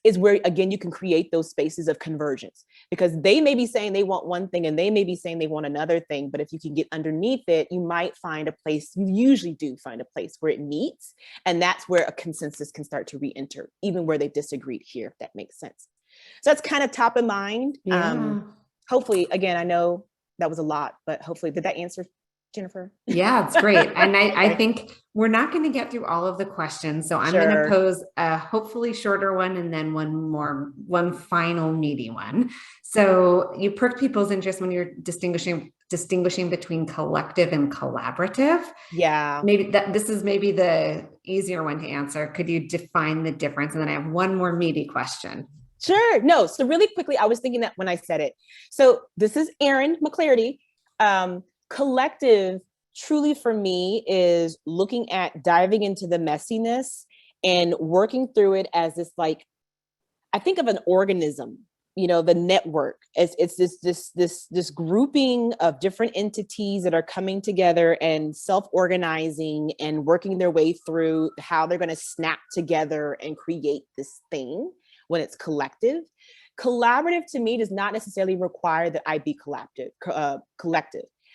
Speaker 2: Is where, again, you can create those spaces of convergence, because they may be saying they want one thing and they may be saying they want another thing. But if you can get underneath it, you might find a place, you usually do find a place where it meets. And that's where a consensus can start to re-enter, even where they disagreed here, if that makes sense. So that's kind of top of mind.
Speaker 1: Yeah.
Speaker 2: Hopefully, again, I know that was a lot, but hopefully, did that answer, Jennifer?
Speaker 1: Yeah, it's great. And I think we're not going to get through all of the questions. So I'm going to pose a hopefully shorter one and then one final meaty one. So you perk people's interest when you're distinguishing between collective and collaborative.
Speaker 2: Yeah.
Speaker 1: This is maybe the easier one to answer. Could you define the difference? And then I have one more meaty question.
Speaker 2: Sure. No. So really quickly, I was thinking that when I said it. So this is Erin McClarty. Collective truly for me is looking at diving into the messiness and working through it as this, I think of an organism, the network. It's this grouping of different entities that are coming together and self-organizing and working their way through how they're going to snap together and create this thing when it's collective. Collaborative to me does not necessarily require that I be collective.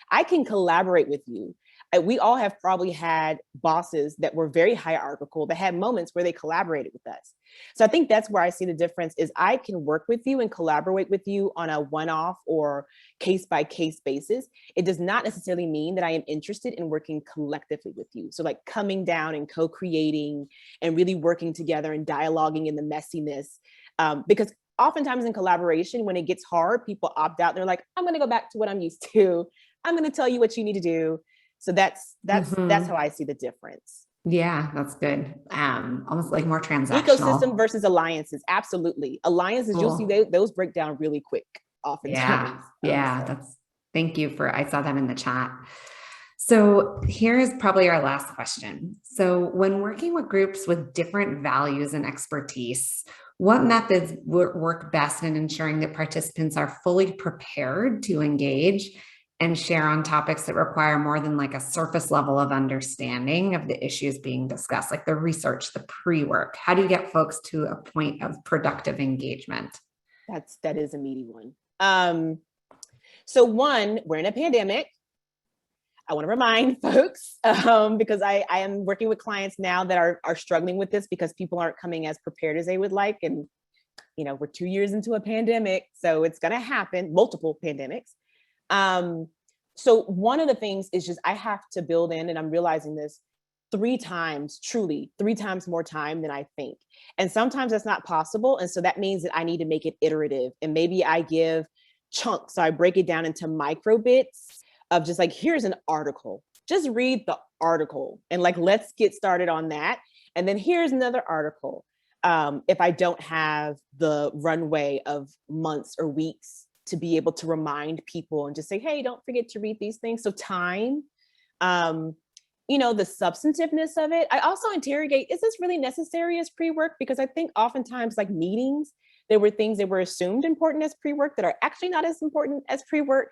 Speaker 2: I can collaborate with you. We all have probably had bosses that were very hierarchical, that had moments where they collaborated with us. So I think that's where I see the difference is I can work with you and collaborate with you on a one-off or case-by-case basis. It does not necessarily mean that I am interested in working collectively with you. So coming down and co-creating and really working together and dialoguing in the messiness. Because oftentimes in collaboration, when it gets hard, people opt out. They're like, I'm going to go back to what I'm used to. I'm going to tell you what you need to do. So that's how I see the difference.
Speaker 1: Yeah, that's good. Almost like more transactional.
Speaker 2: Ecosystem versus alliances. Absolutely. Alliances, cool. You'll see those break down really quick oftentimes.
Speaker 1: Thank you I saw that in the chat. So here's probably our last question. So when working with groups with different values and expertise, what methods work best in ensuring that participants are fully prepared to engage and share on topics that require more than a surface level of understanding of the issues being discussed, like the research, the pre-work? How do you get folks to a point of productive engagement?
Speaker 2: That is a meaty one. So one, we're in a pandemic. I want to remind folks, because I am working with clients now that are struggling with this because people aren't coming as prepared as they would like. And, we're 2 years into a pandemic, so it's going to happen, multiple pandemics. So one of the things is just, I have to build in, and I'm realizing this 3 times more time than I think. And sometimes that's not possible. And so that means that I need to make it iterative, and maybe I give chunks. So I break it down into micro bits of just here's an article, just read the article and let's get started on that. And then here's another article. If I don't have the runway of months or weeks to be able to remind people and just say, hey, don't forget to read these things. So time, the substantiveness of it. I also interrogate, is this really necessary as pre-work? Because I think oftentimes meetings, there were things that were assumed important as pre-work that are actually not as important as pre-work.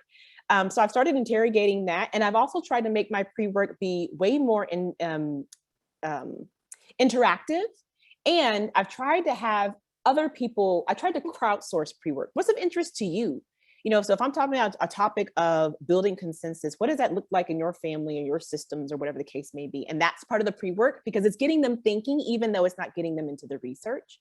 Speaker 2: So I've started interrogating that. And I've also tried to make my pre-work be way more interactive. And I've tried to have other people, I tried to crowdsource pre-work. What's of interest to you? So if I'm talking about a topic of building consensus, what does that look like in your family or your systems or whatever the case may be? And that's part of the pre-work because it's getting them thinking, even though it's not getting them into the research.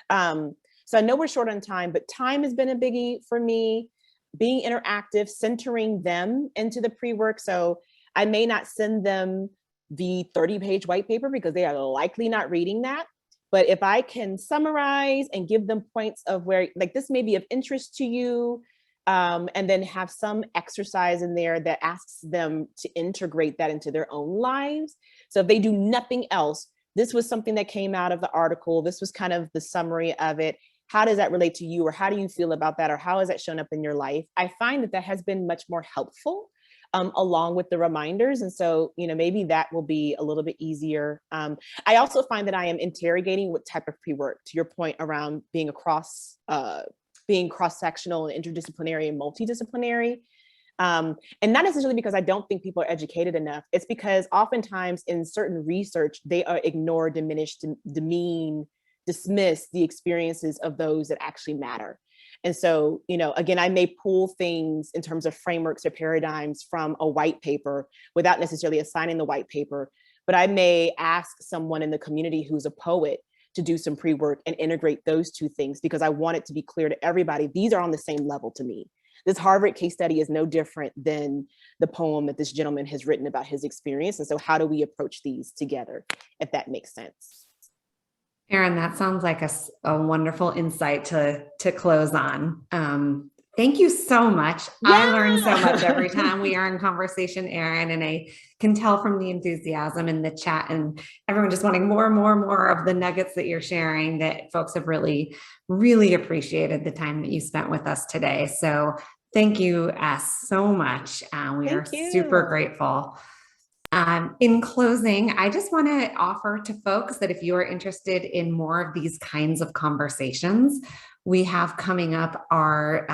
Speaker 2: So I know we're short on time, but time has been a biggie for me. Being interactive, centering them into the pre-work. So I may not send them the 30-page white paper because they are likely not reading that. But if I can summarize and give them points of where, like, this may be of interest to you, and then have some exercise in there that asks them to integrate that into their own lives. So if they do nothing else, this was something that came out of the article. This was kind of the summary of it. How does that relate to you? Or how do you feel about that? Or how has that shown up in your life? I find that has been much more helpful along with the reminders. And so, maybe that will be a little bit easier. I also find that I am interrogating what type of pre-work, to your point around being being cross-sectional and interdisciplinary and multidisciplinary. And not necessarily because I don't think people are educated enough. It's because oftentimes in certain research, they are ignore, diminish, demean, dismiss the experiences of those that actually matter. And so, again, I may pull things in terms of frameworks or paradigms from a white paper without necessarily assigning the white paper, but I may ask someone in the community who's a poet to do some pre-work and integrate those two things because I want it to be clear to everybody, these are on the same level to me. This Harvard case study is no different than the poem that this gentleman has written about his experience. And so how do we approach these together, if that makes sense?
Speaker 1: Erin, that sounds like a wonderful insight to close on. Thank you so much.
Speaker 2: Yeah.
Speaker 1: I learn so much every time we are in conversation, Erin, and I can tell from the enthusiasm in the chat and everyone just wanting more and more and more of the nuggets that you're sharing that folks have really, really appreciated the time that you spent with us today. So thank you so much. We are super grateful. In closing, I just want to offer to folks that if you are interested in more of these kinds of conversations, we have coming up our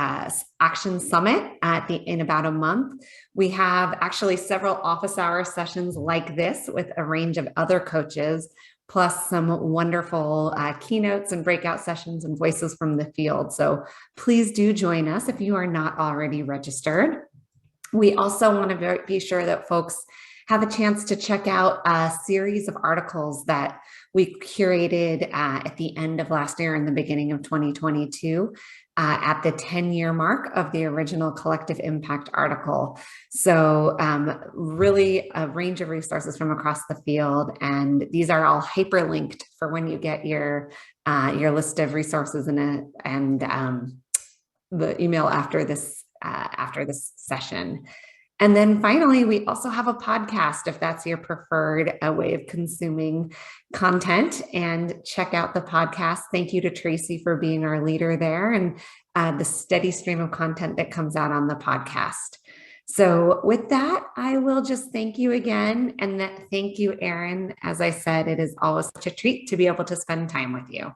Speaker 1: Action Summit in about a month. We have actually several office hour sessions like this with a range of other coaches, plus some wonderful keynotes and breakout sessions and voices from the field. So please do join us if you are not already registered. We also want to be sure that folks have a chance to check out a series of articles that we curated at the end of last year and the beginning of 2022 at the 10-year mark of the original Collective Impact article. So really a range of resources from across the field. And these are all hyperlinked for when you get your list of resources and the email after this session. And then finally, we also have a podcast if that's your preferred way of consuming content, and check out the podcast. Thank you to Tracy for being our leader there and the steady stream of content that comes out on the podcast. So with that, I will just thank you again. And thank you, Erin. As I said, it is always such a treat to be able to spend time with you.